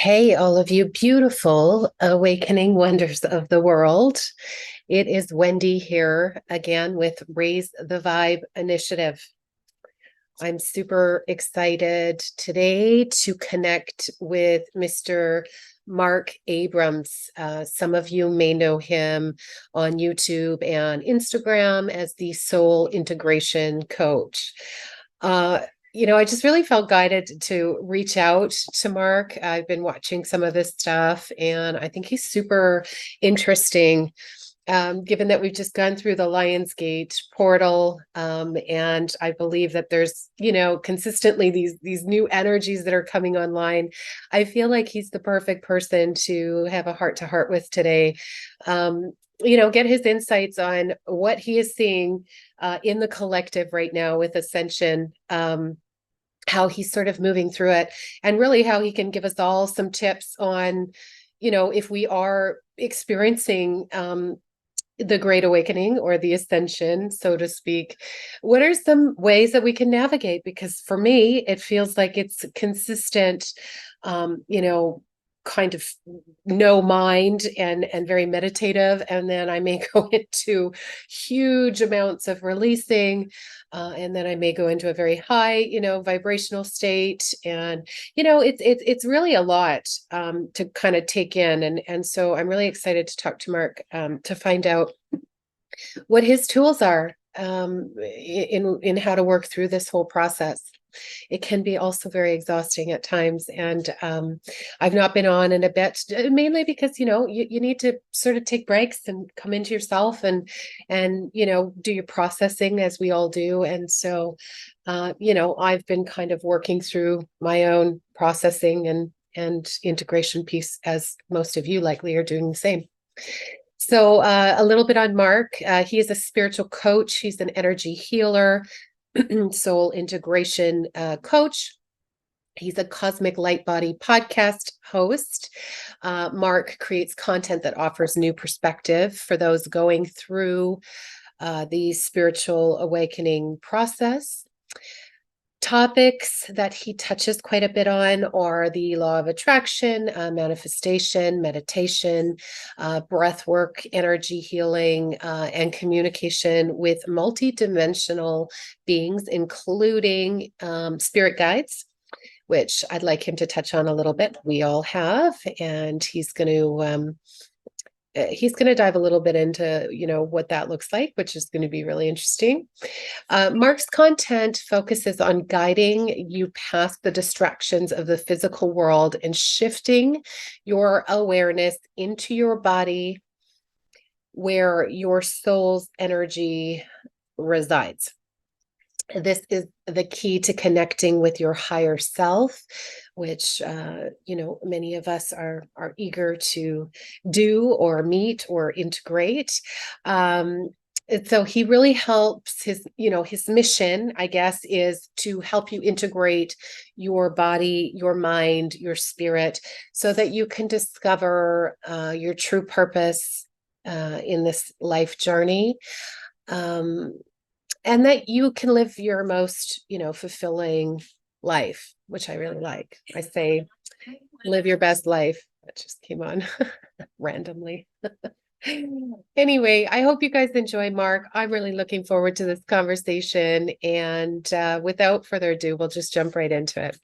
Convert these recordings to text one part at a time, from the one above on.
Hey, all of you beautiful awakening wonders of the world. It is Wendy here again with Raise the Vibe Initiative. I'm super excited today to connect with Mr. Marc Abrams. Some of you may know him on YouTube and Instagram as the Soul Integration Coach. Uh, I just really felt guided to reach out to Marc. I've been watching some of his stuff, and I think he's super interesting, given that we've just gone through the Lionsgate portal. And I believe that there's, consistently these new energies that are coming online. I feel like he's the perfect person to have a heart to heart with today. Get his insights on what he is seeing in the collective right now with Ascension, how he's sort of moving through it, and really how he can give us all some tips on, if we are experiencing the Great Awakening or the Ascension, so to speak, what are some ways that we can navigate? Because for me, it feels like it's consistent, kind of no mind and very meditative, and then I may go into huge amounts of releasing, and then I may go into a very high vibrational state, and it's really a lot to kind of take in, and so I'm really excited to talk to Marc to find out what his tools are in how to work through this whole process. It can be also very exhausting at times. And I've not been on in a bit, mainly because, you need to sort of take breaks and come into yourself and do your processing as we all do. And so, I've been kind of working through my own processing and integration piece, as most of you likely are doing the same. So a little bit on Marc. He is a spiritual coach. He's an energy healer, soul integration coach. He's a cosmic light body podcast host. Marc creates content that offers new perspective for those going through the spiritual awakening process. Topics that he touches quite a bit on are the law of attraction, manifestation, meditation, breath work, energy healing, and communication with multidimensional beings, including spirit guides, which I'd like him to touch on a little bit. We all have, and he's going to dive a little bit into, what that looks like, which is going to be really interesting. Marc's content focuses on guiding you past the distractions of the physical world and shifting your awareness into your body where your soul's energy resides. This is the key to connecting with your higher self, which many of us are eager to do or meet or integrate. So he really helps. His mission, I guess, is to help you integrate your body, your mind, your spirit, so that you can discover your true purpose in this life journey. And that you can live your most, fulfilling life, which I really like. I say, live your best life. That just came on randomly. Anyway, I hope you guys enjoy Marc. I'm really looking forward to this conversation. And without further ado, we'll just jump right into it.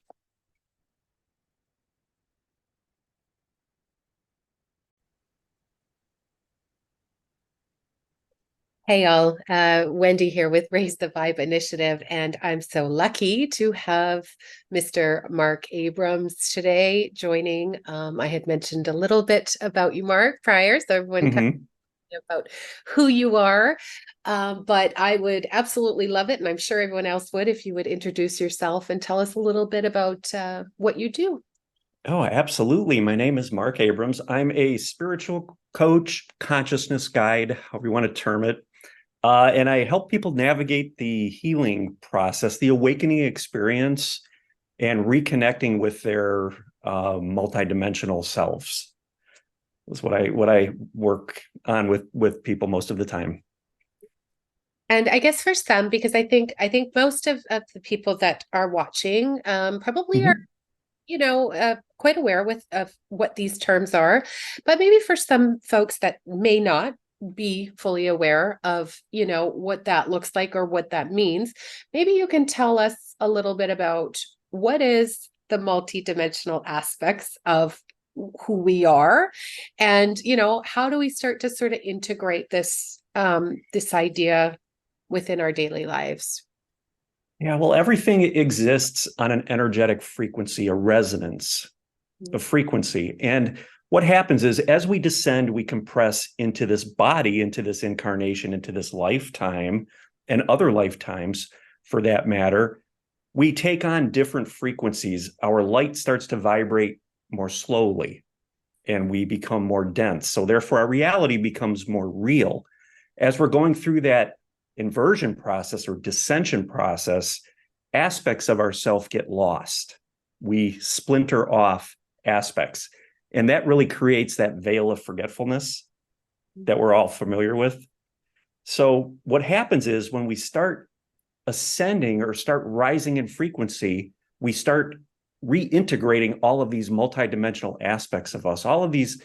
Hey, all. Wendy here with Raise the Vibe Initiative, and I'm so lucky to have Mr. Marc Abrams today joining. I had mentioned a little bit about you, Marc, prior, so everyone kind of knows about who you are. But I would absolutely love it, and I'm sure everyone else would, if you would introduce yourself and tell us a little bit about what you do. Oh, absolutely. My name is Marc Abrams. I'm a spiritual coach, consciousness guide, however you want to term it. And I help people navigate the healing process, the awakening experience, and reconnecting with their multidimensional selves. That's what I work on with people most of the time. And I guess for some, because I think most of the people that are watching probably are quite aware of what these terms are, but maybe for some folks that may not be fully aware of, what that looks like or what that means, maybe you can tell us a little bit about what is the multidimensional aspects of who we are, and how do we start to sort of integrate this idea within our daily lives. Yeah, well, everything exists on an energetic frequency, a resonance of frequency. And what happens is as we descend, we compress into this body, into this incarnation, into this lifetime, and other lifetimes for that matter. We take on different frequencies. Our light starts to vibrate more slowly and we become more dense. So therefore, our reality becomes more real. As we're going through that inversion process or dissension process, aspects of ourself get lost. We splinter off aspects. And that really creates that veil of forgetfulness that we're all familiar with. So what happens is when we start ascending or start rising in frequency, we start reintegrating all of these multidimensional aspects of us, all of these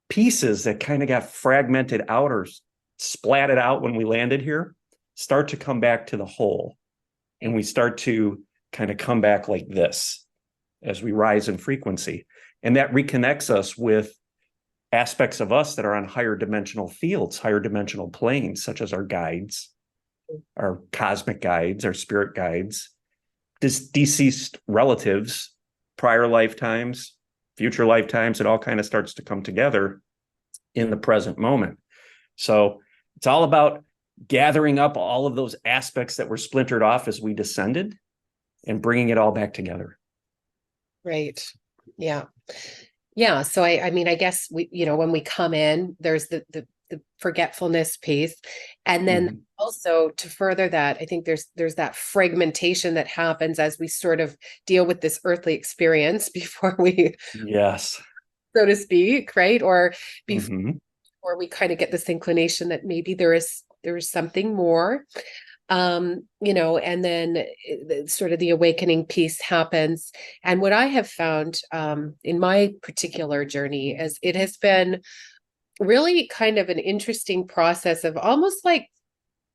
pieces that kind of got fragmented out or splatted out when we landed here, start to come back to the whole. And we start to kind of come back like this as we rise in frequency. And that reconnects us with aspects of us that are on higher dimensional fields, higher dimensional planes, such as our guides, our cosmic guides, our spirit guides, deceased relatives, prior lifetimes, future lifetimes. It all kind of starts to come together in the present moment. So it's all about gathering up all of those aspects that were splintered off as we descended and bringing it all back together. Right. Yeah. Yeah. So I mean, I guess when we come in, there's the forgetfulness piece. And then also to further that, I think there's that fragmentation that happens as we sort of deal with this earthly experience before we, yes, so to speak, right? Or before mm-hmm. we kind of get this inclination that maybe there is something more. And then sort of the awakening piece happens. And what I have found in my particular journey is it has been really kind of an interesting process of almost like,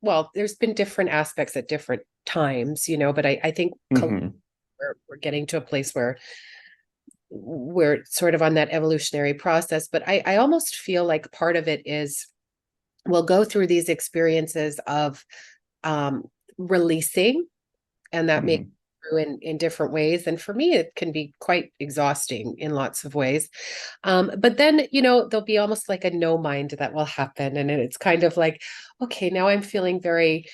well, there's been different aspects at different times, but I think we're getting to a place where we're sort of on that evolutionary process. But I almost feel like part of it is we'll go through these experiences of releasing, and that may through in different ways. And for me, it can be quite exhausting in lots of ways. But then, there'll be almost like a no mind that will happen. And it's kind of like, okay, now I'm feeling very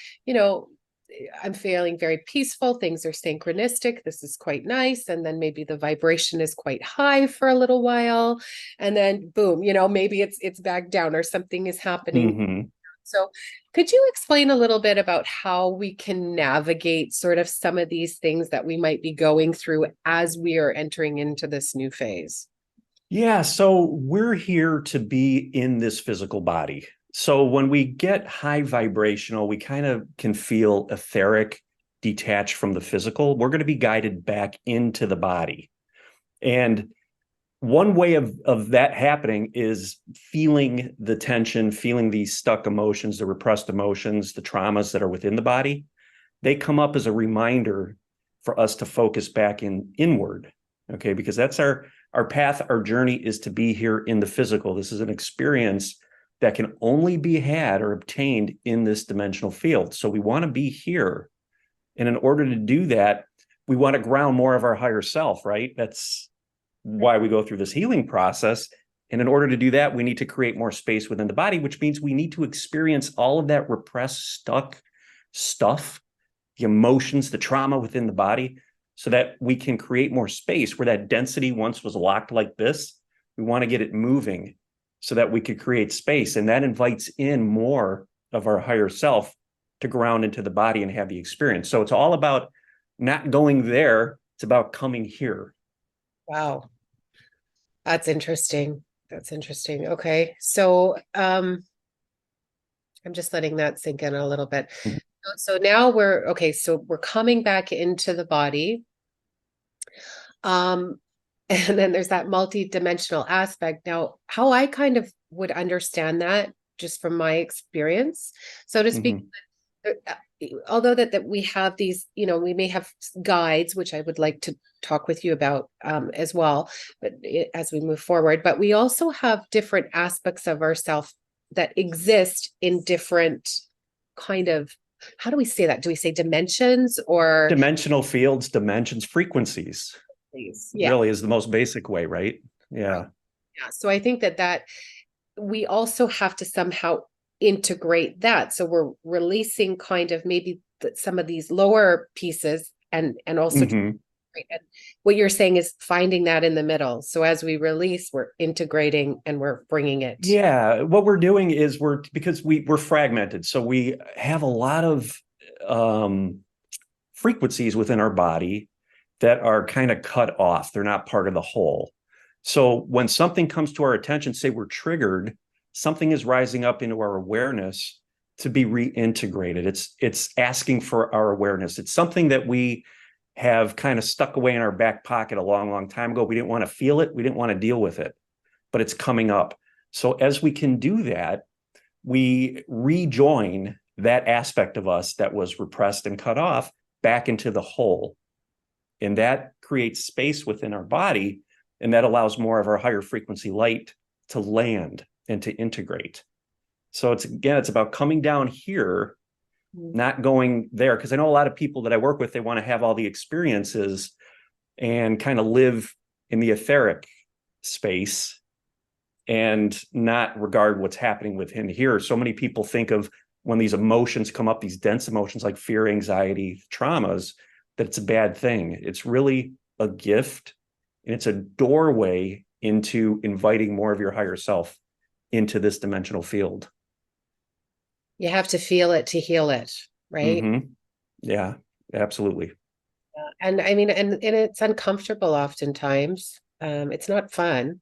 peaceful. Things are synchronistic. This is quite nice. And then maybe the vibration is quite high for a little while. And then boom, maybe it's back down or something is happening. So could you explain a little bit about how we can navigate sort of some of these things that we might be going through as we are entering into this new phase? Yeah, so we're here to be in this physical body. So when we get high vibrational, we kind of can feel etheric, detached from the physical. We're going to be guided back into the body. And one way of that happening is feeling the tension, feeling these stuck emotions, the repressed emotions, the traumas that are within the body. They come up as a reminder for us to focus back inward, okay? Because that's our path, our journey is to be here in the physical. This is an experience that can only be had or obtained in this dimensional field. So we want to be here. And in order to do that, we want to ground more of our higher self, right? That's why we go through this healing process. And in order to do that, we need to create more space within the body, which means we need to experience all of that repressed, stuck stuff, the emotions, the trauma within the body, so that we can create more space where that density once was locked like this. We want to get it moving so that we could create space. And that invites in more of our higher self to ground into the body and have the experience. So it's all about not going there. It's about coming here. Wow. That's interesting. Okay. So, I'm just letting that sink in a little bit. So now so we're coming back into the body. Um, and then there's that multi-dimensional aspect. Now, how I kind of would understand that, just from my experience, so to speak, Mhm. uh, although that we have these, we may have guides, which I would like to talk with you about as well, but as we move forward, but we also have different aspects of ourself that exist in different kind of, how do we say that? Do we say dimensions or? Dimensional fields, dimensions, frequencies Yeah. really is the most basic way, right? Right. Yeah. Yeah. So I think that we also have to somehow integrate that. So we're releasing kind of maybe some of these lower pieces and also Hmm. and what you're saying is finding that in the middle. So as we release, we're integrating and we're bringing it. Yeah, what we're doing is because we're fragmented, so we have a lot of um, frequencies within our body that are kind of cut off. They're not part of the whole. So when something comes to our attention, say we're triggered, something is rising up into our awareness to be reintegrated. It's asking for our awareness. It's something that we have kind of stuck away in our back pocket a long, long time ago. We didn't want to feel it. We didn't want to deal with it, but it's coming up. So as we can do that, we rejoin that aspect of us that was repressed and cut off back into the whole. And that creates space within our body. And that allows more of our higher frequency light to land and to integrate. So it's about coming down here, not going there. Because I know a lot of people that I work with, they want to have all the experiences and kind of live in the etheric space and not regard what's happening within here. So many people think of when these emotions come up, these dense emotions like fear, anxiety, traumas, that it's a bad thing. It's really a gift, and it's a doorway into inviting more of your higher self into this dimensional field. You have to feel it to heal it, right? Mm-hmm. Yeah, absolutely. And I mean, and it's uncomfortable oftentimes. It's not fun.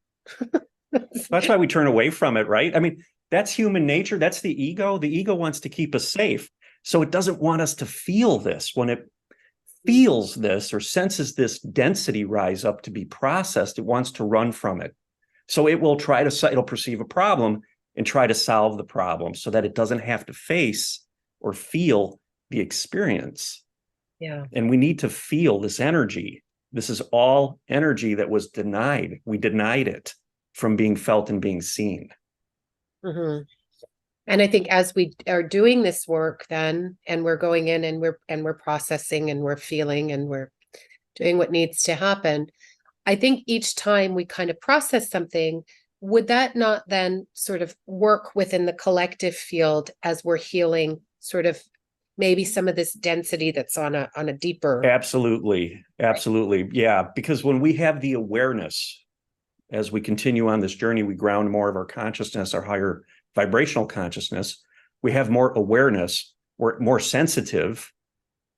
That's why we turn away from it, right? I mean, that's human nature. That's the ego. The ego wants to keep us safe. So it doesn't want us to feel this. When it feels this or senses this density rise up to be processed, it wants to run from it. So it will it'll perceive a problem and try to solve the problem so that it doesn't have to face or feel the experience. Yeah. And we need to feel this energy. This is all energy that was denied. We denied it from being felt and being seen. Hmm. And I think as we are doing this work then, and we're going in and we're processing and we're feeling and we're doing what needs to happen, I think each time we kind of process something, would that not then sort of work within the collective field as we're healing sort of maybe some of this density that's on a deeper. Absolutely. Absolutely. Yeah. Because when we have the awareness, as we continue on this journey, we ground more of our consciousness, our higher vibrational consciousness. We have more awareness. We're more sensitive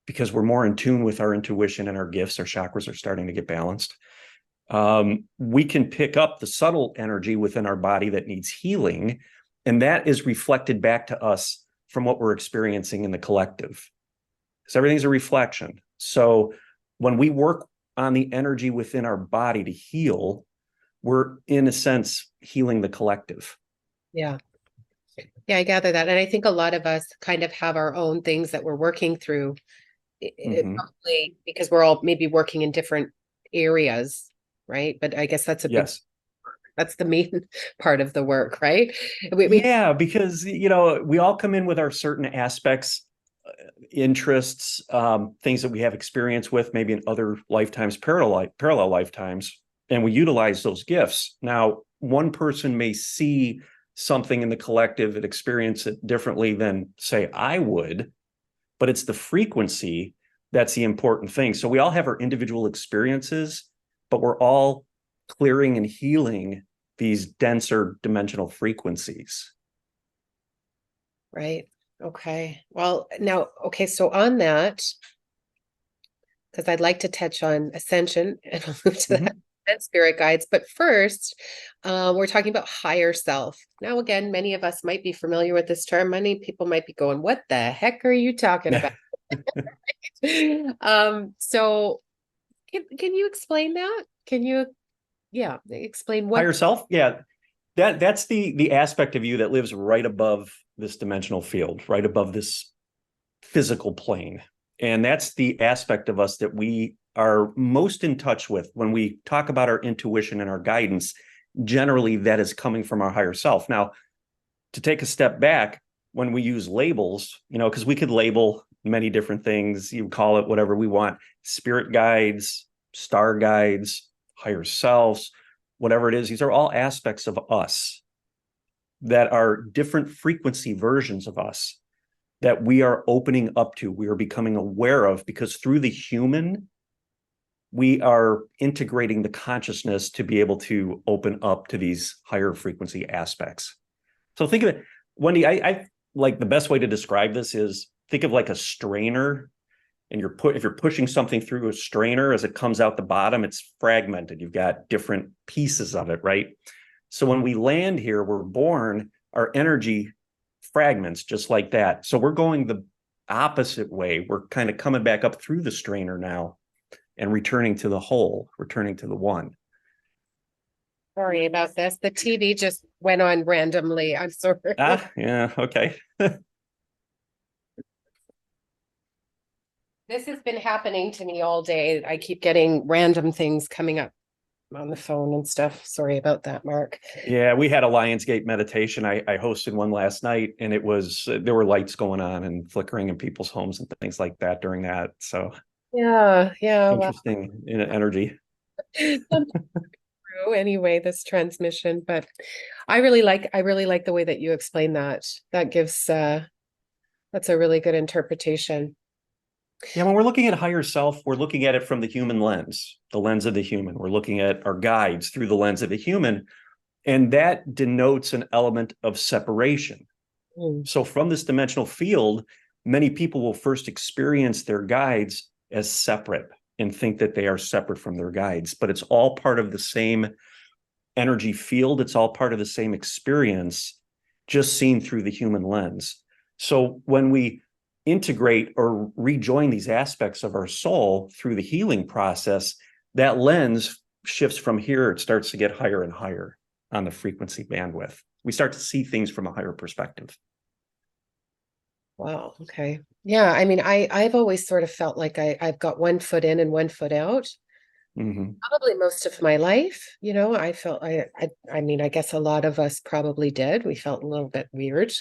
because we're more in tune with our intuition and our gifts. Our chakras are starting to get balanced. We can pick up the subtle energy within our body that needs healing, and that is reflected back to us from what we're experiencing in the collective. Because everything's a reflection. So when we work on the energy within our body to heal, we're in a sense healing the collective. Yeah. Yeah, I gather that. And I think a lot of us kind of have our own things that we're working through, Mm-hmm. probably because we're all maybe working in different areas, right? But I guess Yes. that's the main part of the work, right? We Yeah, because we all come in with our certain aspects, interests, things that we have experience with, maybe in other lifetimes, parallel lifetimes, and we utilize those gifts. Now, one person may see something in the collective and experience it differently than, say, I would, but it's the frequency that's the important thing. So we all have our individual experiences, but we're all clearing and healing these denser dimensional frequencies. right. Okay. Well, now, okay, so on that, because I'd like to touch on ascension and I'll move to that Mm-hmm. and spirit guides. But first, we're talking about higher self. Now, again, many of us might be familiar with this term. Many people might be going, "What the heck are you talking about?" So Can you explain that? Can you, yeah, explain what? Higher self, yeah, that's the aspect of you that lives right above this dimensional field, right above this physical plane. And that's the aspect of us that we are most in touch with when we talk about our intuition and our guidance. Generally, that is coming from our higher self. Now, to take a step back, when we use labels, because we could label many different things, you call it whatever we want, spirit guides, star guides, higher selves, whatever it is, these are all aspects of us that are different frequency versions of us that we are opening up to, we are becoming aware of, because through the human, we are integrating the consciousness to be able to open up to these higher frequency aspects. So think of it, Wendy, I like the best way to describe this is think of like a strainer, and if you're pushing something through a strainer, as it comes out the bottom, it's fragmented. You've got different pieces of it, right? So when we land here, we're born, our energy fragments just like that. So we're going the opposite way. We're kind of coming back up through the strainer now and returning to the whole, returning to the one. Sorry about this. The TV just went on randomly. I'm sorry. Yeah, okay. This has been happening to me all day. I keep getting random things coming up on the phone and stuff. Sorry about that, Mark. Yeah, we had a Lionsgate meditation. I hosted one last night, and there were lights going on and flickering in people's homes and things like that during that. So Yeah, yeah. Well, interesting energy. through anyway, this transmission, but I really like the way that you explain that. That gives that's a really good interpretation. Yeah, when we're looking at higher self, we're looking at it from the human lens, the lens of the human. We're looking at our guides through the lens of the human, and that denotes an element of separation. Mm. So from this dimensional field, many people will first experience their guides as separate and think that they are separate from their guides, but it's all part of the same energy field. It's all part of the same experience, just seen through the human lens. So when we integrate or rejoin these aspects of our soul through the healing process, that lens shifts from here. It starts to get higher and higher on the frequency bandwidth. We start to see things from a higher perspective. Wow. Okay. Yeah. I mean, I've always sort of felt like I've got one foot in and one foot out. Mm-hmm. Probably most of my life, I felt I mean, I guess a lot of us probably did. We felt a little bit weird,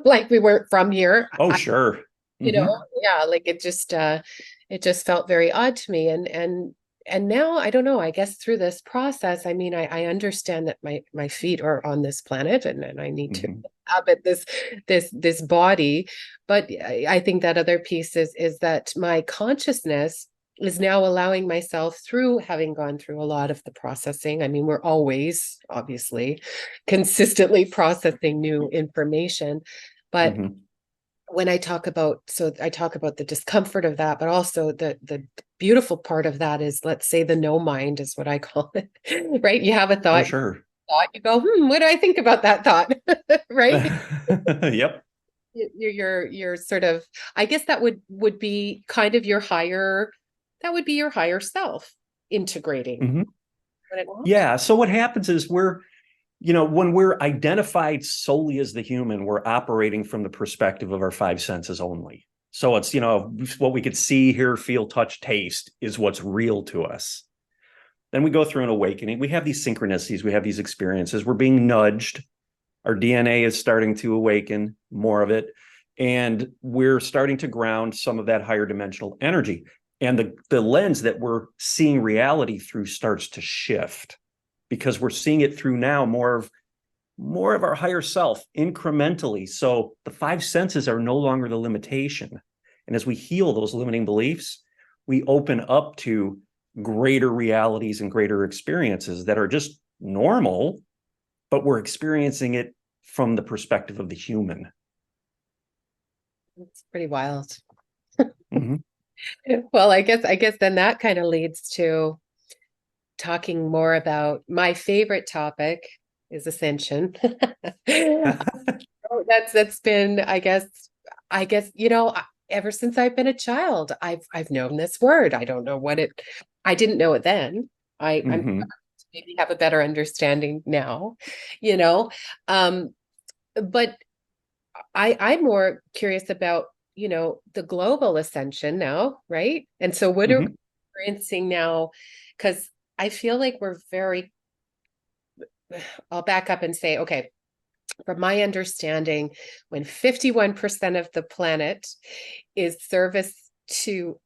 like we weren't from here. Oh, sure. Mm-hmm. Yeah, like it just felt very odd to me. And now I don't know, I guess through this process, I mean, I understand that my feet are on this planet and I need to Mm-hmm. inhabit this body. But I think that other piece is that my consciousness is now allowing myself through having gone through a lot of the processing. I mean, we're always obviously consistently processing new information, but Mm-hmm. when I talk about the discomfort of that, but also the beautiful part of that is, let's say, the no mind is what I call it, right? You have a Oh, thought, sure. you go, what do I think about that thought? Right? Yep. You're sort of, I guess that would be kind of that would be your higher self integrating. Mm-hmm. Would it not? Yeah. So what happens is when we're identified solely as the human, we're operating from the perspective of our five senses only. So it's, what we could see, hear, feel, touch, taste is what's real to us. Then we go through an awakening. We have these synchronicities. We have these experiences. We're being nudged. Our DNA is starting to awaken, more of it. And we're starting to ground some of that higher dimensional energy. And the lens that we're seeing reality through starts to shift, because we're seeing it through now more of our higher self incrementally. So the five senses are no longer the limitation. And as we heal those limiting beliefs, we open up to greater realities and greater experiences that are just normal, but we're experiencing it from the perspective of the human. It's pretty wild. Mm-hmm. Well, I guess then that kind of leads to talking more about my favorite topic is ascension. That's been, I guess, ever since I've been a child, I've known this word. I don't know what it I didn't know it then. I'm Hmm. maybe have a better understanding now, you know. Um, but I'm more curious about, the global ascension now, right? And so what are we Hmm. experiencing now? Because I feel like I'll back up and say, okay, from my understanding, when 51% of the planet is service to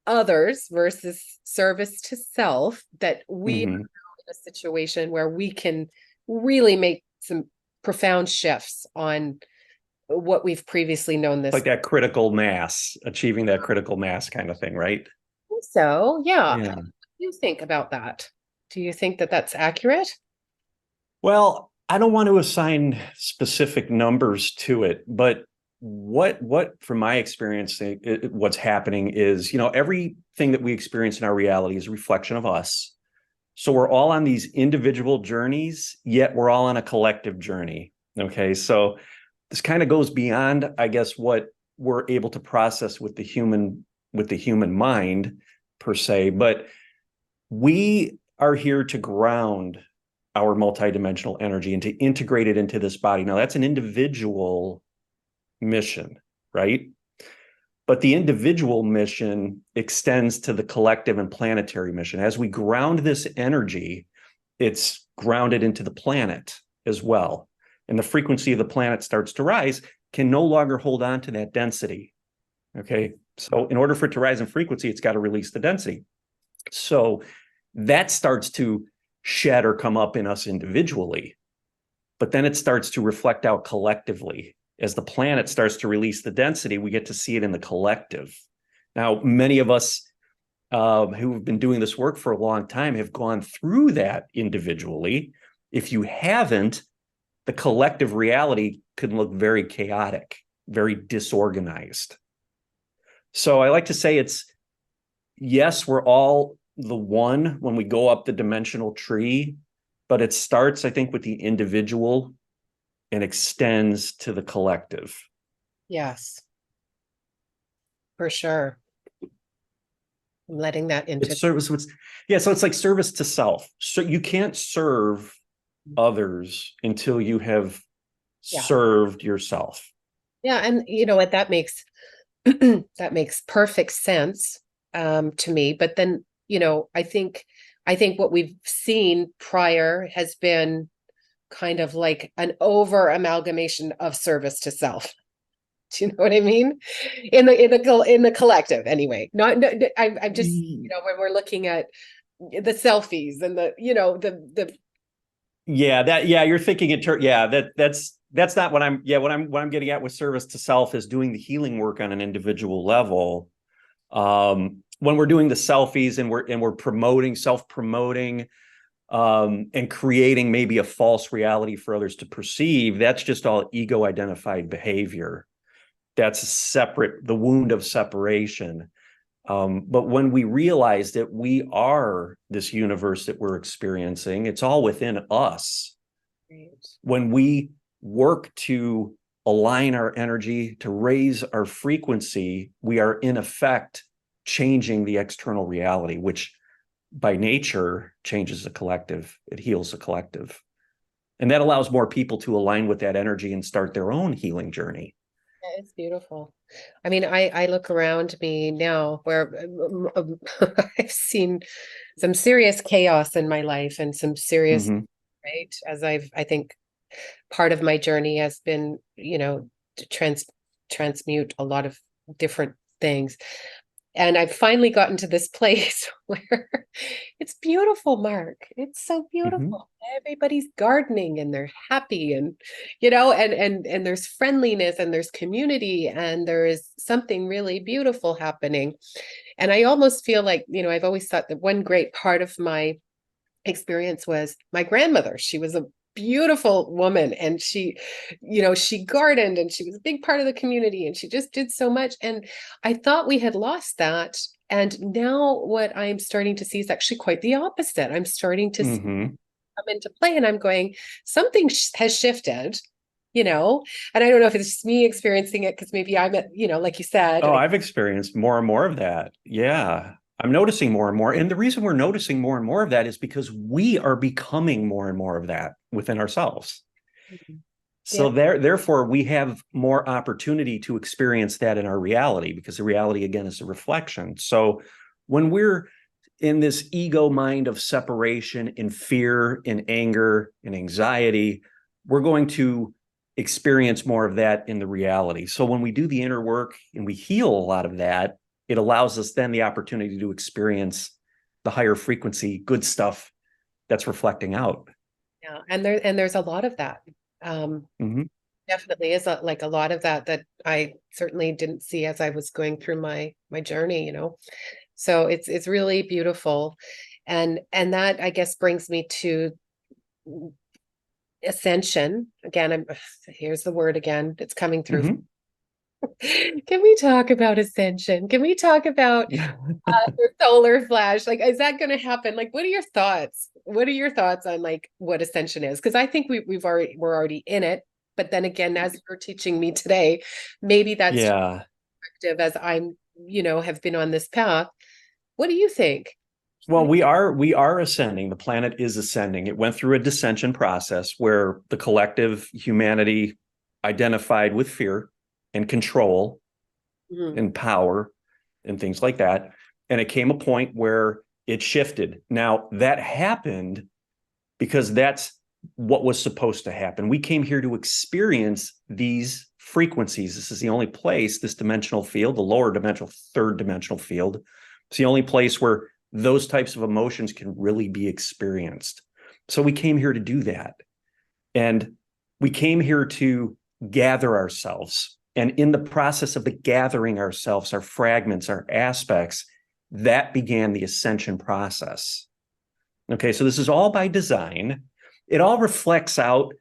others versus service to self, that we Hmm. are in a situation where we can really make some profound shifts on what we've previously known this. Like that critical mass, achieving that critical mass kind of thing, right? So, yeah, what Yeah. do you think about that? Do you think that that's accurate? Well, I don't want to assign specific numbers to it, but what from my experience, what's happening is, everything that we experience in our reality is a reflection of us. So we're all on these individual journeys, yet we're all on a collective journey. Okay. So this kind of goes beyond, I guess, what we're able to process with the human mind per se, but we are here to ground our multidimensional energy and to integrate it into this body. Now, that's an individual mission, right? But the individual mission extends to the collective and planetary mission. As we ground this energy, it's grounded into the planet as well. And the frequency of the planet starts to rise, can no longer hold on to that density. Okay. So, in order for it to rise in frequency, it's got to release the density. So, that starts to shed or come up in us individually, but then it starts to reflect out collectively. As the planet starts to release the density, we get to see it in the collective. Now, many of us who have been doing this work for a long time have gone through that individually. If you haven't, the collective reality can look very chaotic, very disorganized. So I like to say it's, yes, we're all the one when we go up the dimensional tree, but it starts, I think, with the individual and extends to the collective. Yes, for sure. I'm letting that into. It's service. Yeah, so it's like service to self. So you can't serve others until you have Yeah. served yourself. Yeah, and you know what, that makes that makes perfect sense to me. But then, I think what we've seen prior has been kind of like an over amalgamation of service to self. Do you know what I mean? In the collective, anyway. Not, no, I'm just, when we're looking at the selfies and the Yeah, you're thinking in turn. Yeah, that's not what I'm. Yeah, what I'm getting at with service to self is doing the healing work on an individual level. When we're doing the selfies and we're promoting, self-promoting, and creating maybe a false reality for others to perceive, that's just all ego identified behavior. That's separate, the wound of separation. But when we realize that we are this universe that we're experiencing, it's all within us. When we work to align our energy, to raise our frequency, we are in effect changing the external reality, which by nature changes the collective. It heals the collective. And that allows more people to align with that energy and start their own healing journey. It's beautiful. I mean, I look around me now where I've seen some serious chaos in my life and some serious, Mm-hmm. right? I think part of my journey has been, to transmute a lot of different things. And I've finally gotten to this place where it's beautiful, Mark. It's so Mm-hmm. beautiful. Everybody's gardening and they're happy and and there's friendliness and there's community and there is something really beautiful happening. And I almost feel like, I've always thought that one great part of my experience was my grandmother. She was a beautiful woman and she gardened and she was a big part of the community and she just did so much. And I thought we had lost that. And now what I'm starting to see is actually quite the opposite. I'm starting to see Mm-hmm. come into play and I'm going, something has shifted, and I don't know if it's just me experiencing it because maybe I'm at, like you said, Oh, I've experienced more and more of that. Yeah. I'm noticing more and more. And the reason we're noticing more and more of that is because we are becoming more and more of that within ourselves. Mhm. So Yeah. therefore, we have more opportunity to experience that in our reality, because the reality, again, is a reflection. So when we're in this ego mind of separation, in fear, in anger, in anxiety, we're going to experience more of that in the reality. So when we do the inner work and we heal a lot of that, it allows us then the opportunity to experience the higher frequency, good stuff that's reflecting out. Yeah. And there's a lot of that. Um, Mm-hmm. Definitely is like a lot of that that I certainly didn't see as I was going through my journey, you know. So it's really beautiful. And that I guess brings me to ascension. Again, I'm here's the word again. It's coming through. Mm-hmm. Can we talk about ascension? Can we talk about the solar flash? Like, is that going to happen? Like, what are your thoughts? What are your thoughts on like what ascension is? Because I think we're already in it. But then again, as you're teaching me today, maybe that's Yeah. effective as I'm, have been on this path. What do you think? What Well, do we are ascending. The planet is ascending. It went through a dissension process where the collective humanity identified with fear and control Mhm. and power and things like that. And it came a point where it shifted. Now, that happened because that's what was supposed to happen. We came here to experience these frequencies. This is the only place, this dimensional field, the lower dimensional, third dimensional field, it's the only place where those types of emotions can really be experienced. So we came here to do that. And we came here to gather ourselves. And in the process of the gathering ourselves, our fragments, our aspects, that began the ascension process. Okay, so this is all by design. It all reflects out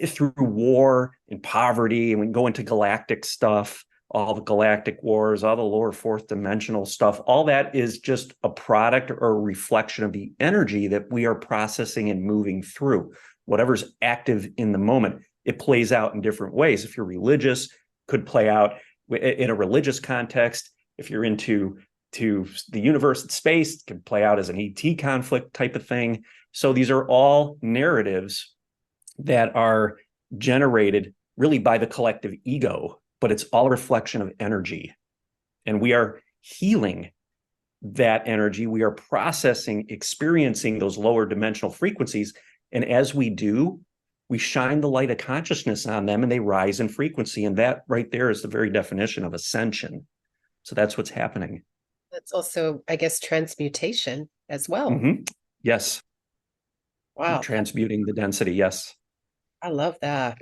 through war and poverty, and we can go into galactic stuff, all the galactic wars, all the lower fourth dimensional stuff. All that is just a product or a reflection of the energy that we are processing and moving through. Whatever's active in the moment, it plays out in different ways. If you're religious, could play out in a religious context. If you're into the universe and space, it can play out as an ET conflict type of thing. So these are all narratives that are generated really by the collective ego, but it's all a reflection of energy. And we are healing that energy. We are processing, experiencing those lower dimensional frequencies. And as we do, we shine the light of consciousness on them and they rise in frequency. And that right there is the very definition of ascension. So that's what's happening. That's also, I guess, transmutation as well. Mm-hmm. Yes. Wow, Transmuting the density. Yes. I love that.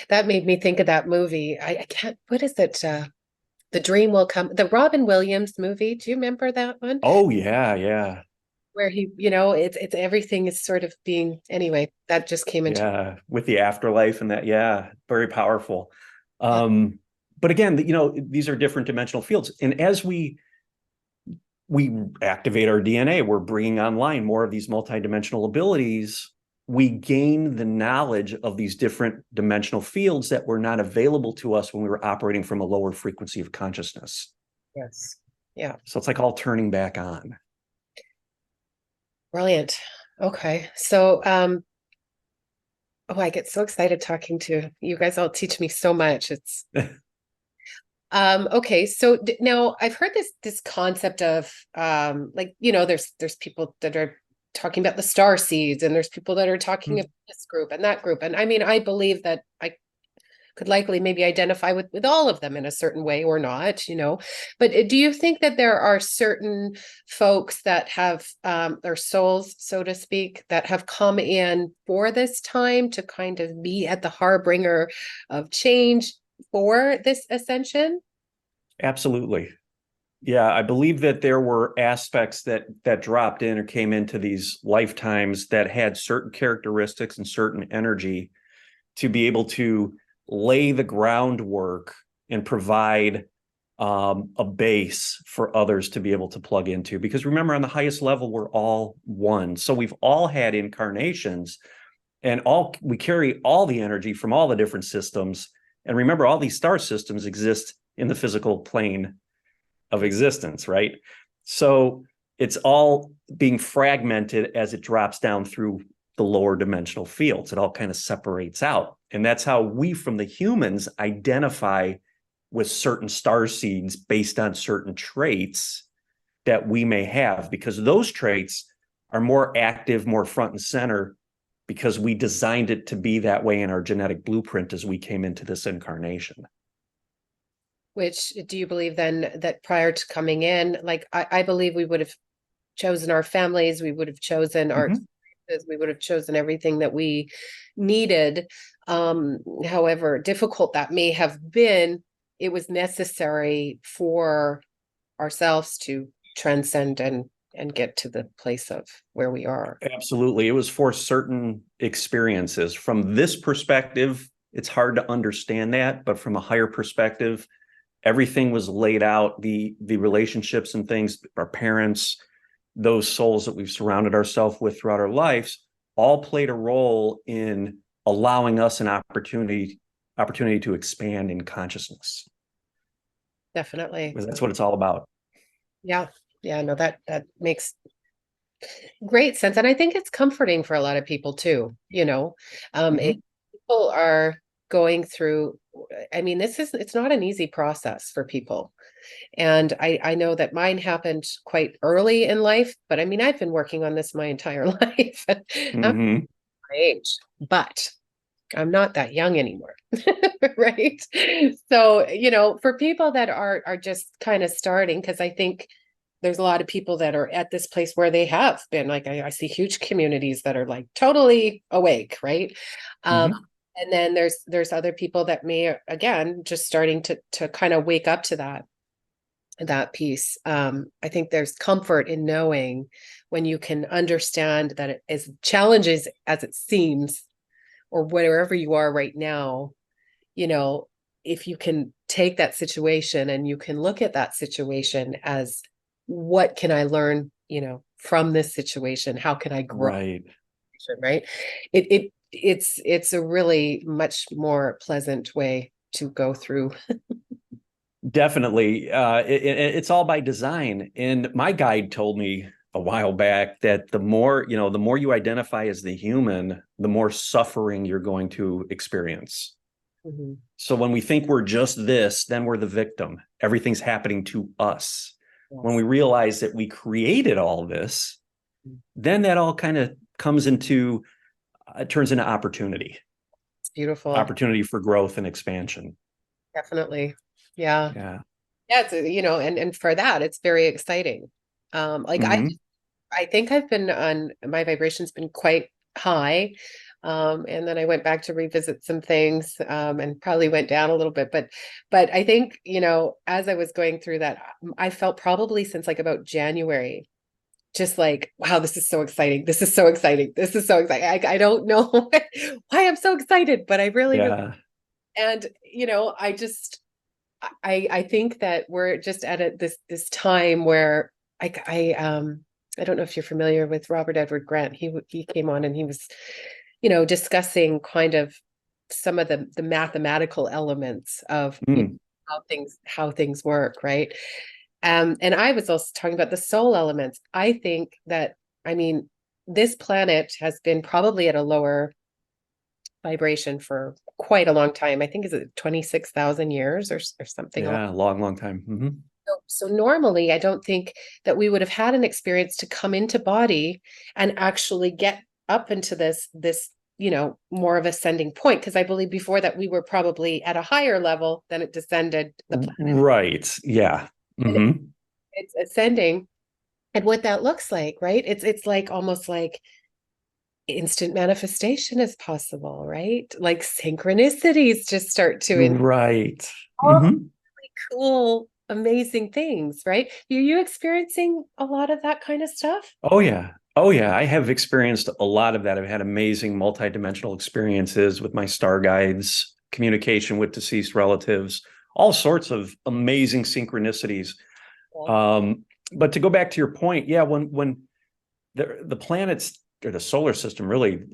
That made me think of that movie. I can't, what is it? The Dream Will Come, the Robin Williams movie. Do you remember that one? Oh, yeah. Yeah. Where he, it's everything is sort of being, anyway, that just came into, Yeah, with the afterlife and that, yeah, very powerful. yeah. But again, these are different dimensional fields, and as we activate our DNA, we're bringing online more of these multidimensional abilities. We gain the knowledge of these different dimensional fields that were not available to us when we were operating from a lower frequency of consciousness. Yes. Yeah. So it's like all turning back on. Brilliant. Okay. So, oh, I get so excited talking to you guys. All teach me so much. It's okay. So now I've heard this concept of like, there's people that are talking about the star seeds and there's people that are talking about this group and that group. And I mean, I believe that I could likely maybe identify with all of them in a certain way or not, but do you think that there are certain folks that have their souls, so to speak, that have come in for this time to kind of be at the harbinger of change for this ascension? Absolutely. Yeah, I believe that there were aspects that dropped in or came into these lifetimes that had certain characteristics and certain energy to be able to lay the groundwork and provide a base for others to be able to plug into. Because remember, on the highest level, we're all one. So we've all had incarnations, and we carry all the energy from all the different systems. And remember, all these star systems exist in the physical plane of existence, right? So it's all being fragmented as it drops down through the lower dimensional fields. It all kind of separates out. And that's how we, from the humans, identify with certain star seeds based on certain traits that we may have, because those traits are more active, more front and center, because we designed it to be that way in our genetic blueprint as we came into this incarnation. Which do you believe then that prior to coming in, like I believe we would have chosen our families, we would have chosen our experiences, we would have chosen everything that we needed. However difficult that may have been, it was necessary for ourselves to transcend and get to the place of where we are. Absolutely. It was for certain experiences. From this perspective, it's hard to understand that, but from a higher perspective, everything was laid out, the relationships and things, our parents, those souls that we've surrounded ourselves with throughout our lives, all played a role in allowing us an opportunity to expand in consciousness. Definitely. Because that's what it's all about. Yeah. Yeah, no, that makes great sense. And I think it's comforting for a lot of people too, if people are going through, I mean, it's not an easy process for people. And I know that mine happened quite early in life, but I mean, I've been working on this my entire life. I'm Mm-hmm. my age, but I'm not that young anymore. Right. So, for people that are just kind of starting, because I think there's a lot of people that are at this place where they have been, like, I see huge communities that are like totally awake. Right. Um, Mm-hmm. and then there's other people that may, again, just starting to kind of wake up to that piece. I think there's comfort in knowing when you can understand that it, as challenges as it seems, or wherever you are right now, if you can take that situation and you can look at that situation as, what can I learn, from this situation? How can I grow? Right. Right. It's a really much more pleasant way to go through. Definitely. It's all by design. And my guide told me a while back that the more you identify as the human, the more suffering you're going to experience. Mhm. So when we think we're just this, then we're the victim. Everything's happening to us. When Yes. we realize that we created all this, then that all kind of turns into It's beautiful. opportunity for growth and expansion. Definitely. Yeah. Yeah. Yeah. It's, and for that, it's very exciting. Like Hmm. I think I've been on, my vibration's been quite high. And then I went back to revisit some things, and probably went down a little bit, but I think, as I was going through that, I felt probably since like about January, just like, wow, this is so exciting. This is so exciting. This is so exciting. I don't know why I'm so excited, but I really, really, Yeah. and, I just, I think that we're just at this time where I don't know if you're familiar with Robert Edward Grant. He came on and he was, discussing kind of some of the mathematical elements of, Mm. how things work, right? And I was also talking about the soul elements. I think that, I mean, this planet has been probably at a lower vibration for quite a long time. I think is it 26,000 years or something. Yeah. Long, long time. Hmm. So normally, I don't think that we would have had an experience to come into body and actually get up into this more of ascending point, because I believe before that we were probably at a higher level than it descended the planet. Right. Yeah. And Hmm. it's ascending, and what that looks like, right? It's like almost like instant manifestation is possible, right? Like synchronicities just start to Right. all Hmm. really cool, amazing things, right? Are you experiencing a lot of that kind of stuff? Oh yeah. Oh yeah. I have experienced a lot of that. I've had amazing multidimensional experiences with my star guides, communication with deceased relatives, all sorts of amazing synchronicities. Yeah. But to go back to your point, yeah, when the planets or the solar system really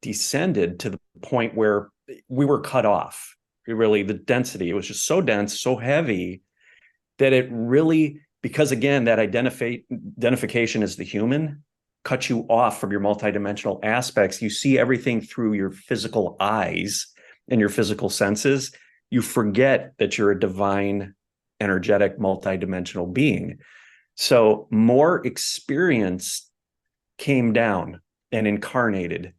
descended to the point where we were cut off. Really, the density, it was just so dense, so heavy that it really because again, that identification as the human cuts you off from your multidimensional aspects. You see everything through your physical eyes and your physical senses. You forget that you're a divine, energetic, multidimensional being. So more experience came down and incarnated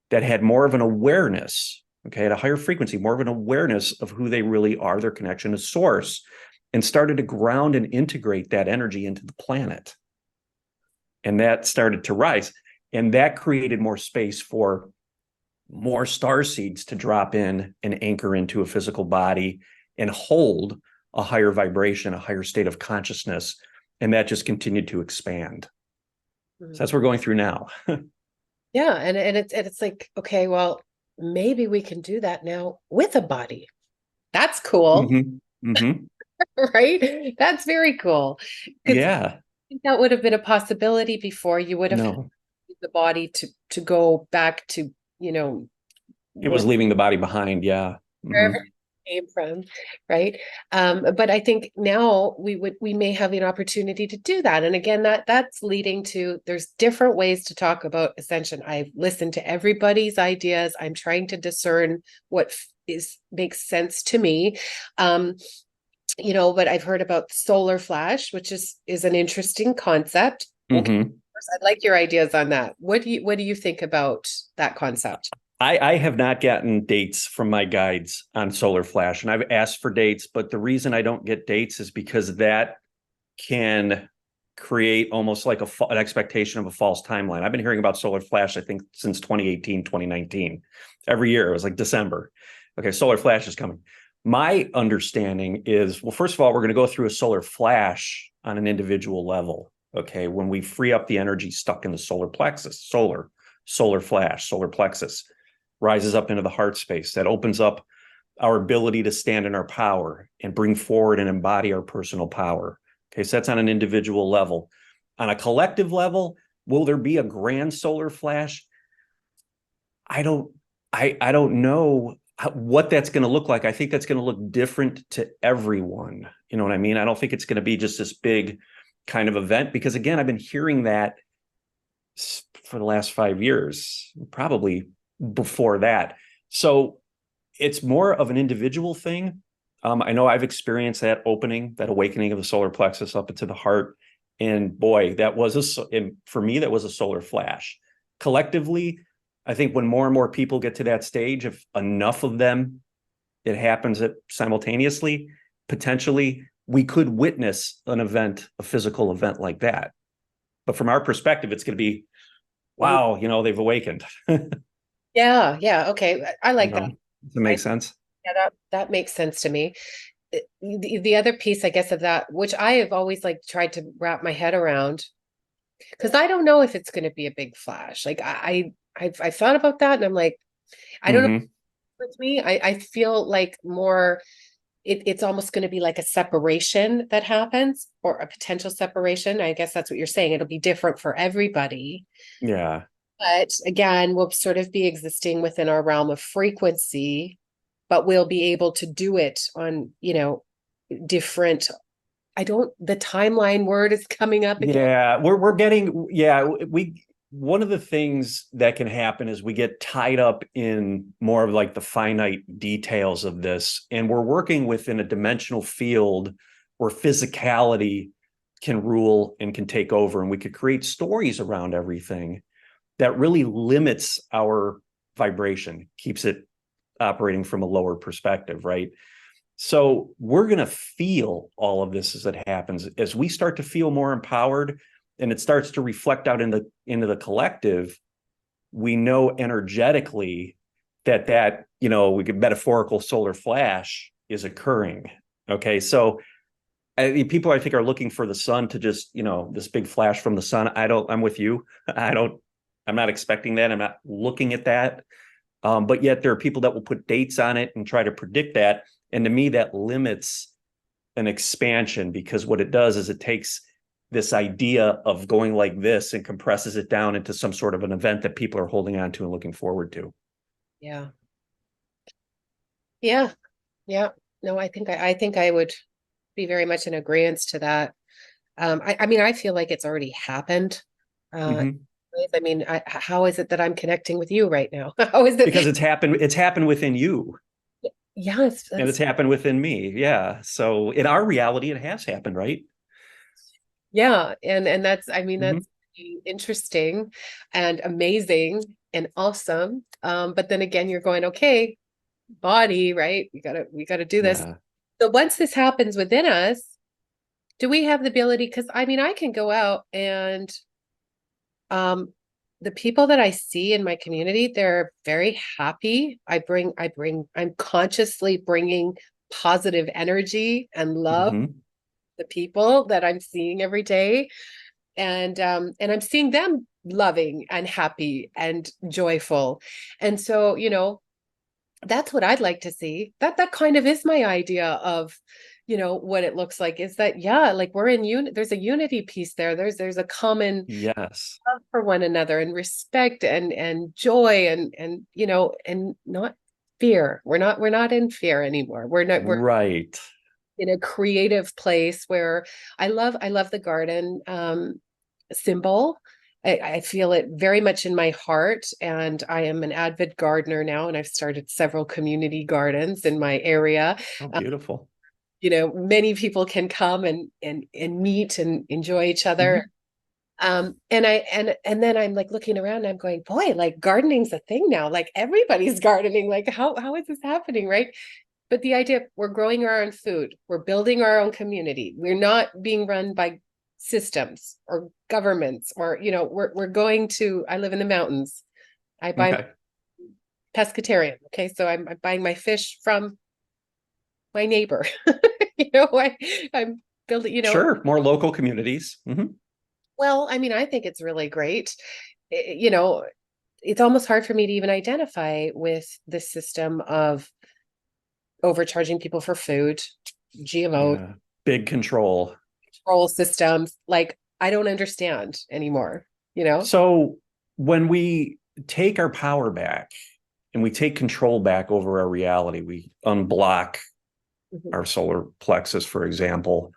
that had more of an awareness, okay, at a higher frequency, more of an awareness of who they really are, their connection to source, and started to ground and integrate that energy into the planet. And that started to rise. And that created more space for more star seeds to drop in and anchor into a physical body and hold a higher vibration, a higher state of consciousness. And that just continued to expand. So that's what we're going through now. Yeah, and it's like, okay, well, maybe we can do that now with a body. That's cool, Mm-hmm. Mm-hmm. right? That's very cool. Because Yeah. that would have been a possibility before. You would have had No, the body to go back to, you know, it was what leaving the body behind. Yeah. wherever Mm-hmm. it came from, right? But I think now we may have an opportunity to do that. And again, that's leading to, there's different ways to talk about ascension. I've listened to everybody's ideas. I'm trying to discern what makes sense to me. But I've heard about solar flash, which is an interesting concept. Okay, Mm-hmm. I'd like your ideas on that. What do you think about that concept? I have not gotten dates from my guides on solar flash, and I've asked for dates, but the reason I don't get dates is because that can create almost like an expectation of a false timeline. I've been hearing about solar flash, I think, since 2018, 2019. Every year, it was like December. Okay, solar flash is coming. My understanding is, well, first of all, we're going to go through a solar flash on an individual level. Okay, when we free up the energy stuck in the solar plexus, solar flash, solar plexus rises up into the heart space. That opens up our ability to stand in our power and bring forward and embody our personal power. Okay, so that's on an individual level. On a collective level, will there be a grand solar flash? I don't I don't know what that's going to look like. I think that's going to look different to everyone. You know what I mean? I don't think it's going to be just this big kind of event, because again, I've been hearing that for the last 5 years, probably before that. So it's more of an individual thing. I know I've experienced that opening, that awakening of the solar plexus up into the heart. And boy, for me, that was a solar flash. Collectively, I think when more and more people get to that stage, if enough of them, it happens simultaneously, potentially, we could witness a physical event like that. But from our perspective, it's going to be, wow, they've awakened. Yeah, okay. I like that. Does it make sense? Yeah, that makes sense to me. The other piece, I guess, of that, which I have always like tried to wrap my head around, because I don't know if it's going to be a big flash. Like I've thought about that, and I'm like, I don't know. Mm-hmm. With me, I feel like more it's almost going to be like a separation that happens, or a potential separation. I guess that's what you're saying. It'll be different for everybody. Yeah. But again, we'll sort of be existing within our realm of frequency, but we'll be able to do it on, different. The timeline word is coming up again. Yeah, we're getting we one of the things that can happen is we get tied up in more of like the finite details of this, and we're working within a dimensional field where physicality can rule and can take over, and we could create stories around everything that really limits our vibration, keeps it operating from a lower perspective, right? So we're going to feel all of this as it happens. As we start to feel more empowered and it starts to reflect out into the collective, we know energetically that we could metaphorical solar flash is occurring. Okay, so people I think are looking for the sun to just this big flash from the sun. I'm with you. I'm not expecting that. I'm not looking at that. But yet there are people that will put dates on it and try to predict that. And to me, that limits an expansion, because what it does is it takes this idea of going like this and compresses it down into some sort of an event that people are holding on to and looking forward to. Yeah. Yeah. No, I think I would be very much in agreement to that. I mean, I feel like it's already happened. Uh, Hmm. I mean, how is it that I'm connecting with you right now? How is it? Because it's happened within you, Yes, and it's that's happened within me. Yeah. So in our reality, it has happened, right? yeah, and that's I mean Hmm. that's really interesting and amazing and awesome. But then again, you're going, okay, body, right? We gotta do this. Yeah. So once this happens within us, do we have the ability? Because I mean, I can go out and um the people that I see in my community, they're very happy. I'm consciously bringing positive energy and love to Hmm. the people that I'm seeing every day. And I'm seeing them loving and happy and joyful. And so, that's what I'd like to see. That kind of is my idea of, what it looks like is that, yeah, like we're in unit, there's a unity piece there. There's a common Yes. love for one another and respect and joy and and not fear. We're not in fear anymore. We're Right. in a creative place where I love the garden symbol. I feel it very much in my heart, and I am an avid gardener now, and I've started several community gardens in my area. Oh, Um, beautiful. many people can come and meet and enjoy each other. Hmm. And then I'm like looking around and I'm going, boy, like gardening's a thing now. Like everybody's gardening. Like how is this happening, right? But the idea we're growing our own food, we're building our own community. We're not being run by systems or governments or we're going to I live in the mountains. I buy Okay. pescatarian. Okay. So I'm buying my fish from my neighbor. I'm building, Sure. More local communities. Hmm. well, I mean, I think it's really great. It's almost hard for me to even identify with this system of overcharging people for food, GMO Yeah. Big control. control systems. Like, I don't understand anymore, you know? So when we take our power back and we take control back over our reality, we unblock Mhm. our solar plexus, for example,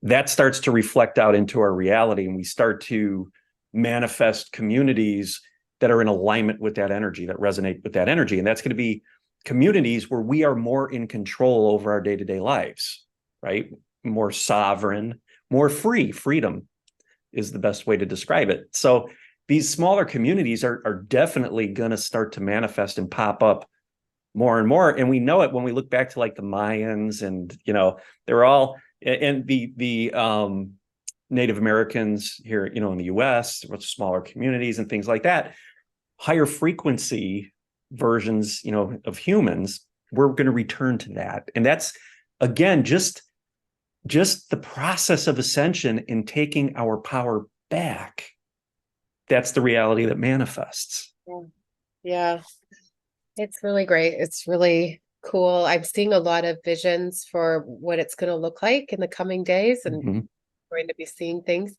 that starts to reflect out into our reality, and we start to manifest communities that are in alignment with that energy, that resonate with that energy. And that's going to be communities where we are more in control over our day-to-day lives, right? More sovereign, more free. Freedom is the best way to describe it. So these smaller communities are definitely going to start to manifest and pop up more and more. And we know it when we look back to like the Mayans, and they're all, and the Native Americans here, in the US with smaller communities and things like that, higher frequency versions, of humans, we're going to return to that. And that's again just the process of ascension in taking our power back. That's the reality that manifests. Yeah. Yeah. It's really great. It's really cool. I'm seeing a lot of visions for what it's going to look like in the coming days and Mhm. going to be seeing things.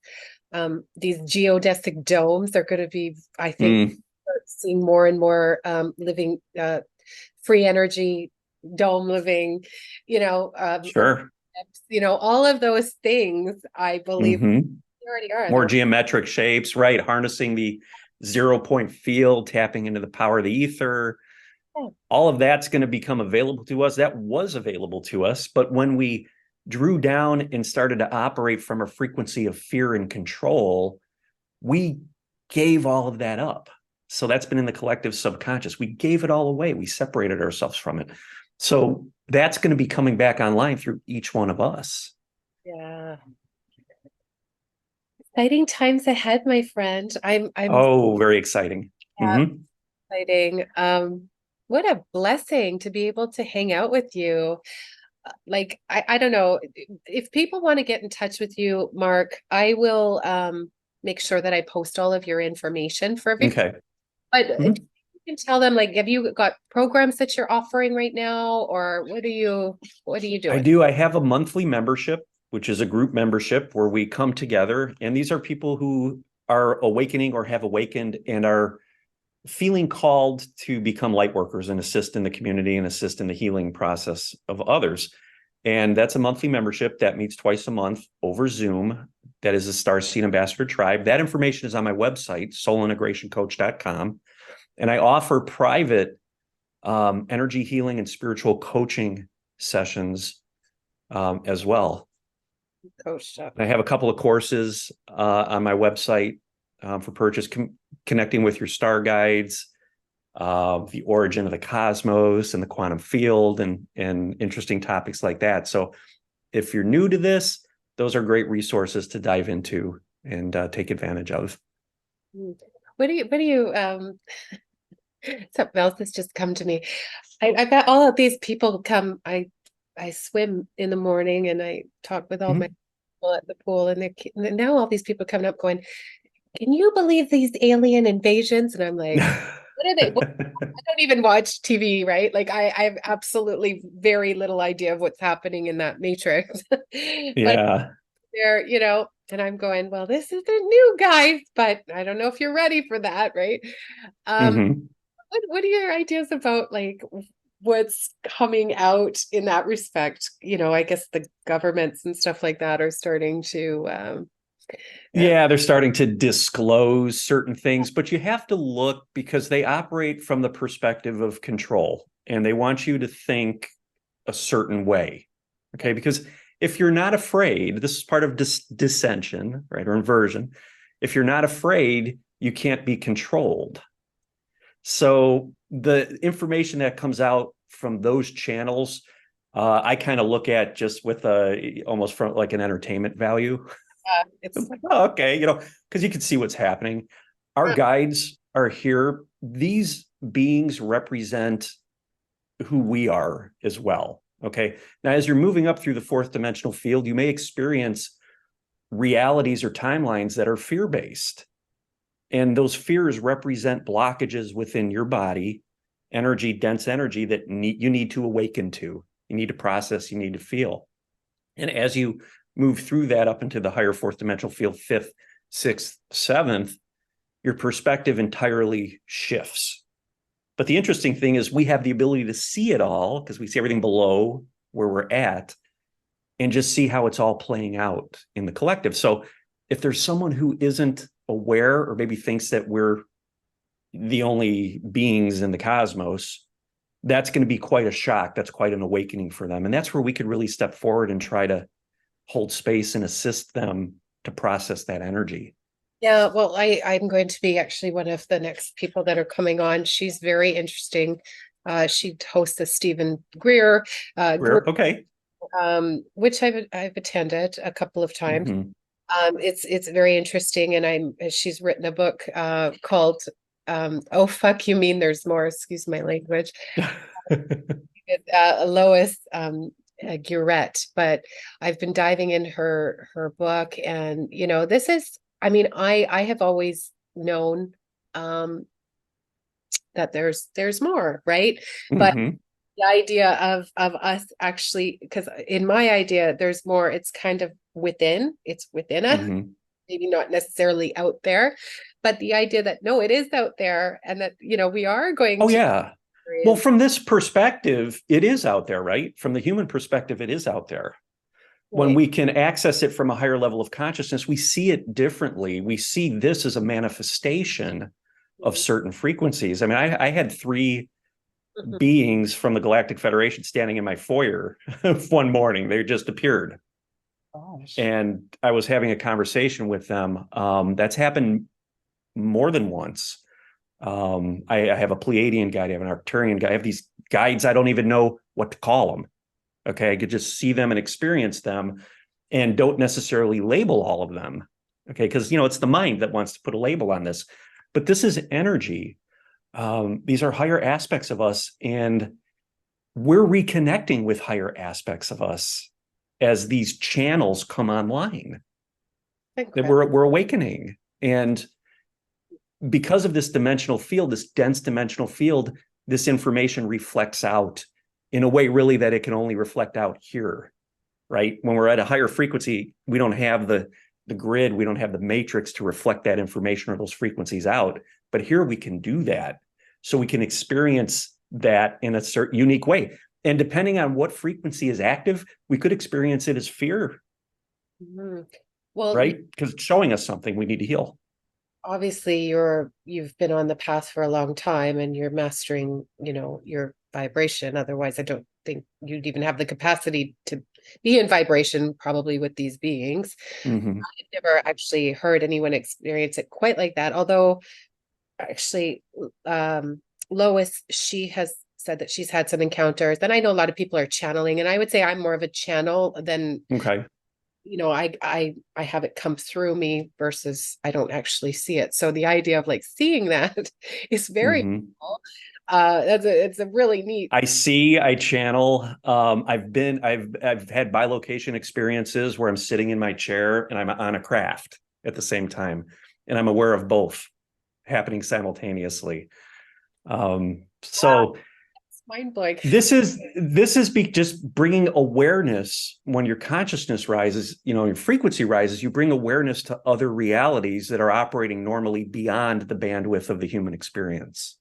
These geodesic domes are going to be, I think, Mm, seeing more and more living free energy dome living, you know, um, sure. all of those things, I believe Hmm. they already are. More geometric shapes, right? Harnessing the 0 point field, tapping into the power of the ether. All of that's going to become available to us. That was available to us. But when we drew down and started to operate from a frequency of fear and control, we gave all of that up. So that's been in the collective subconscious. We gave it all away. We separated ourselves from it. So that's going to be coming back online through each one of us. Yeah. Exciting times ahead, my friend. I'm Oh, very exciting. Hmm. exciting. What a blessing to be able to hang out with you. Like I don't know if people want to get in touch with you, Mark, I will make sure that I post all of your information for everybody. Okay. But Mhm. you can tell them like, have you got programs that you're offering right now, or what are you I doing? do. I have a monthly membership, which is a group membership where we come together. And these are people who are awakening or have awakened and are feeling called to become light workers and assist in the community and assist in the healing process of others. And that's a monthly membership that meets twice a month over Zoom. that is the Starseed Ambassador Tribe. That information is on my website, soulintegrationcoach.com. And I offer private energy healing and spiritual coaching sessions as well. Coach. I have a couple of courses on my website for purchase, connecting with your star guides, the origin of the cosmos and the quantum field, and interesting topics like that. So if you're new to this, those are great resources to dive into and take advantage of. What do you something else has just come to me. I've got all of these people come. I swim in the morning and I talk with all my people at the pool, and now all these people coming up going, "Can you believe these alien invasions?" And I'm like, "What are they?" I don't even watch TV, right? Like I have absolutely very little idea of what's happening in that matrix. But Yeah. they're, and I'm going, well, this is the new guys, but I don't know if you're ready for that, right? Mm-hmm. What are your ideas about like what's coming out in that respect? I guess the governments and stuff like that are starting to Yeah, they're starting to disclose certain things, but you have to look because they operate from the perspective of control and they want you to think a certain way. Okay. Because if you're not afraid, this is part of dissension, right? Or inversion. If you're not afraid, you can't be controlled. So the information that comes out from those channels, I kind of look at just with almost from like an entertainment value. it's Like, oh, okay, because you can see what's happening. Our guides are here. These beings represent who we are as well. Okay. Now, as you're moving up through the fourth dimensional field, you may experience realities or timelines that are fear-based. And those fears represent blockages within your body, energy, dense energy that you need to awaken to. You need to process, you need to feel. And as you move through that up into the higher fourth dimensional field, fifth, sixth, seventh, your perspective entirely shifts. But the interesting thing is we have the ability to see it all because we see everything below where we're at and just see how it's all playing out in the collective. So if there's someone who isn't aware or maybe thinks that we're the only beings in the cosmos, that's going to be quite a shock. That's quite an awakening for them. And that's where we could really step forward and try to hold space and assist them to process that energy. Yeah, well, I'm going to be actually one of the next people that are coming on. She's very interesting. She hosts the Stephen Greer group, Okay. Which I've attended a couple of times. Mm-hmm. It's very interesting, and she's written a book called "Oh Fuck You Mean There's More." Excuse my language. Lois Guret, but I've been diving in her book, and this is. I mean, I have always known that there's more, right? But Mm-hmm. the idea of us actually, because in my idea, there's more. It's kind of within. It's within us. Mm-hmm. Maybe not necessarily out there, but the idea that no, it is out there, and that we are going Oh, to yeah. Well, experience. from this perspective, it is out there, right? From the human perspective, it is out there. When Right. we can access it from a higher level of consciousness, we see it differently. We see this as a manifestation of certain frequencies. I mean, I had three beings from the Galactic Federation standing in my foyer one morning. They just appeared. Gosh. And I was having a conversation with them. That's happened more than once. I have a Pleiadian guide, I have an Arcturian guide, I have these guides, I don't even know what to call them. Okay, I could just see them and experience them and don't necessarily label all of them. Okay, because it's the mind that wants to put a label on this. But this is energy. These are higher aspects of us, and we're reconnecting with higher aspects of us as these channels come online. That we're awakening. And because of this dimensional field, this dense dimensional field, this information reflects out in a way really that it can only reflect out here, right? When we're at a higher frequency, we don't have the grid, we don't have the matrix to reflect that information or those frequencies out. But here we can do that. So we can experience that in a certain unique way. And depending on what frequency is active, we could experience it as fear. Mm-hmm. Well, right? Because it's showing us something we need to heal. obviously you've been on the path for a long time and you're mastering, your vibration. Otherwise, I don't think you'd even have the capacity to be in vibration probably with these beings. Hmm. I've never actually heard anyone experience it quite like that. Although actually, Lois, she has said that she's had some encounters. Then I know a lot of people are channeling, and I would say I'm more of a channel than, Okay. I have it come through me versus I don't actually see it. So the idea of like seeing that is very Hmm. cool. It's a really neat. I see, I channel. I've had bilocation experiences where I'm sitting in my chair and I'm on a craft at the same time, and I'm aware of both happening simultaneously. Wow, So it's mind blowing. this is just bringing awareness. When your consciousness rises, your frequency rises, you bring awareness to other realities that are operating normally beyond the bandwidth of the human experience.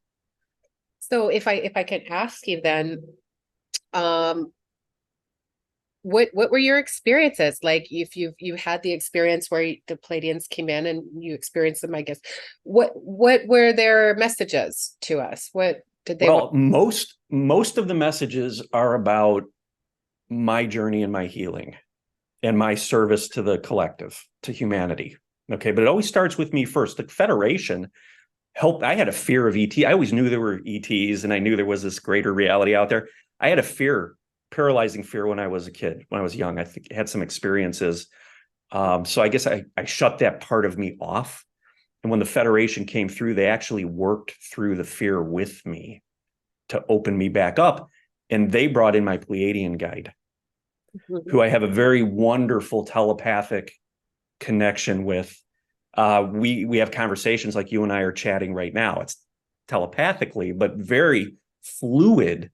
So if I can ask you then, um, what were your experiences like? If you had the experience where the Palladians came in and you experienced them, I guess, what were their messages to us? What did they want? Well, most of the messages are about my journey and my healing and my service to the collective, to humanity. Okay, but it always starts with me first. The Federation helped. I had a fear of ET. I always knew there were ETs, and I knew there was this greater reality out there. I had a fear, paralyzing fear, when I was a kid, when I was young. I think I had some experiences. So I guess I shut that part of me off. And when the Federation came through, they actually worked through the fear with me to open me back up. And they brought in my Pleiadian guide, who I have a very wonderful telepathic connection with. We have conversations like you and I are chatting right now. It's telepathically, but very fluid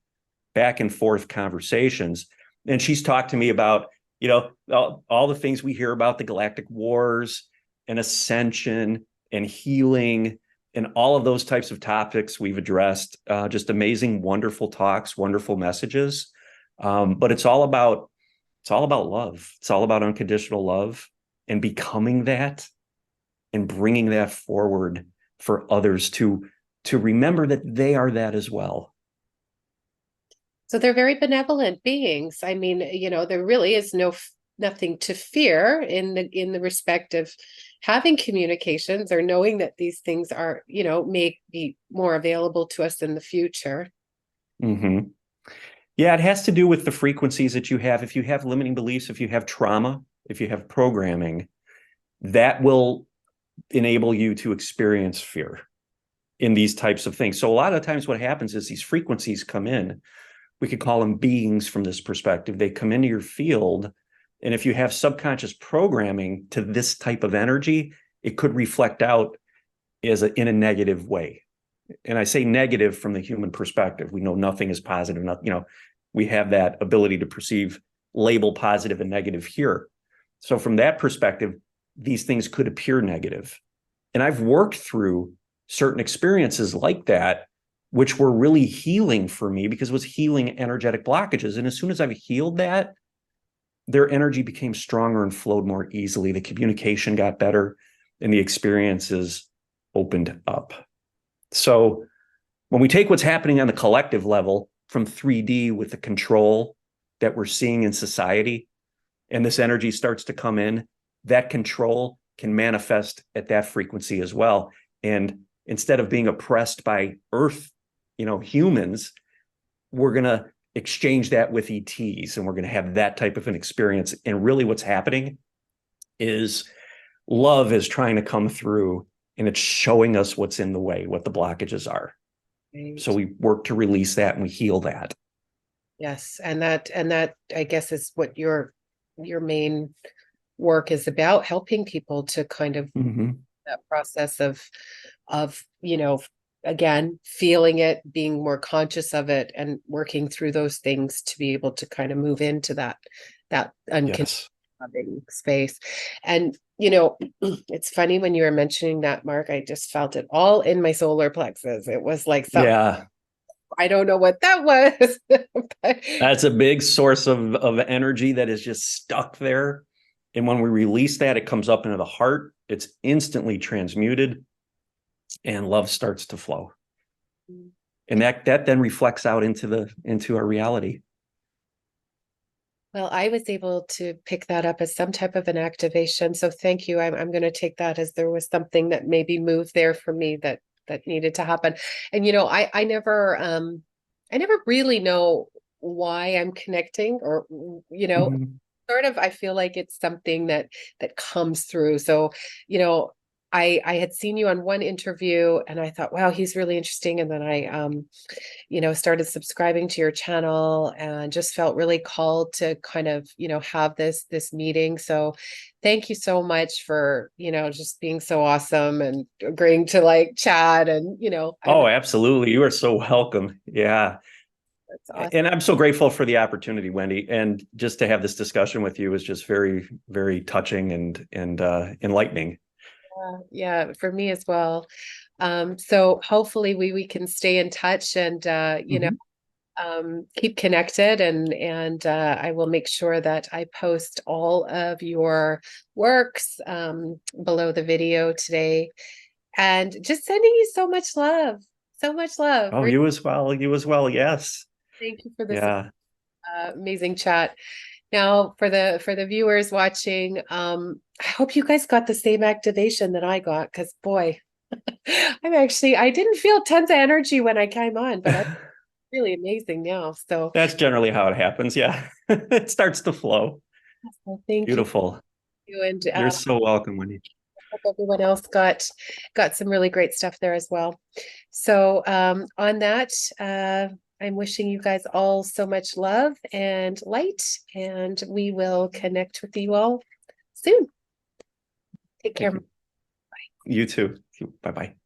back and forth conversations. And she's talked to me about, all the things we hear about, the galactic wars and ascension and healing and all of those types of topics we've addressed. Just amazing, wonderful talks, wonderful messages. But it's all about love. It's all about unconditional love and becoming that and bringing that forward for others to remember that they are that as well. So they're very benevolent beings. I mean, there really is nothing to fear in the respect of having communications or knowing that these things are, may be more available to us in the future. Mm-hmm. Yeah, it has to do with the frequencies that you have. If you have limiting beliefs, if you have trauma, if you have programming, that will enable you to experience fear in these types of things. So a lot of times what happens is these frequencies come in. We could call them beings from this perspective. They come into your field. And if you have subconscious programming to this type of energy, it could reflect out in a negative way. And I say negative from the human perspective. We know nothing is positive. We have that ability to perceive, label positive and negative here. So from that perspective, these things could appear negative. And I've worked through certain experiences like that, which were really healing for me because it was healing energetic blockages. And as soon as I've healed that, their energy became stronger and flowed more easily. The communication got better and the experiences opened up. So when we take what's happening on the collective level from 3D with the control that we're seeing in society, and this energy starts to come in, that control can manifest at that frequency as well. And instead of being oppressed by Earth, humans, we're going to exchange that with ETs, and we're going to have that type of an experience. And really what's happening is love is trying to come through, and it's showing us what's in the way, what the blockages are. Right. So we work to release that and we heal that. Yes, and that I guess is what your main work is about, helping people to kind of Mm-hmm. that process of again feeling it, being more conscious of it, and working through those things to be able to kind of move into that unconditional Yes. loving space. And it's funny when you were mentioning that, Mark, I just felt it all in my solar plexus. It was like something, Yeah. I don't know what that was. But That's a big source of energy that is just stuck there. And when we release that, it comes up into the heart. It's instantly transmuted, and love starts to flow. And that then reflects out into our reality. Well, I was able to pick that up as some type of an activation. So thank you. I'm going to take that as there was something that maybe moved there for me that needed to happen. And I never really know why I'm connecting, or Mhm. sort of I feel like it's something that comes through. So, I had seen you on one interview and I thought, wow, he's really interesting. And then I started subscribing to your channel and just felt really called to kind of, have this meeting. So thank you so much for, just being so awesome and agreeing to like chat and, Oh, absolutely. You are so welcome. Yeah. that's awesome. And I'm so grateful for the opportunity, Wendy. And just to have this discussion with you is just very, very touching and enlightening. Yeah, for me as well. So hopefully we can stay in touch and Mhm. keep connected, and I will make sure that I post all of your works below the video today. And just sending you so much love, so much love. Oh, Really, you as well. You as well. Yes. thank you for this Yeah. amazing chat. Now, for the viewers watching, I hope you guys got the same activation that I got, because boy, I didn't feel tons of energy when I came on, but I'm really amazing now. So, That's generally how it happens. Yeah. It starts to flow. well, thank Beautiful. you, and You're so welcome, Wendy. hope everyone else got some really great stuff there as well. So, on that, I'm wishing you guys all so much love and light, and we will connect with you all soon. Take care. Thank you. You too. Bye bye.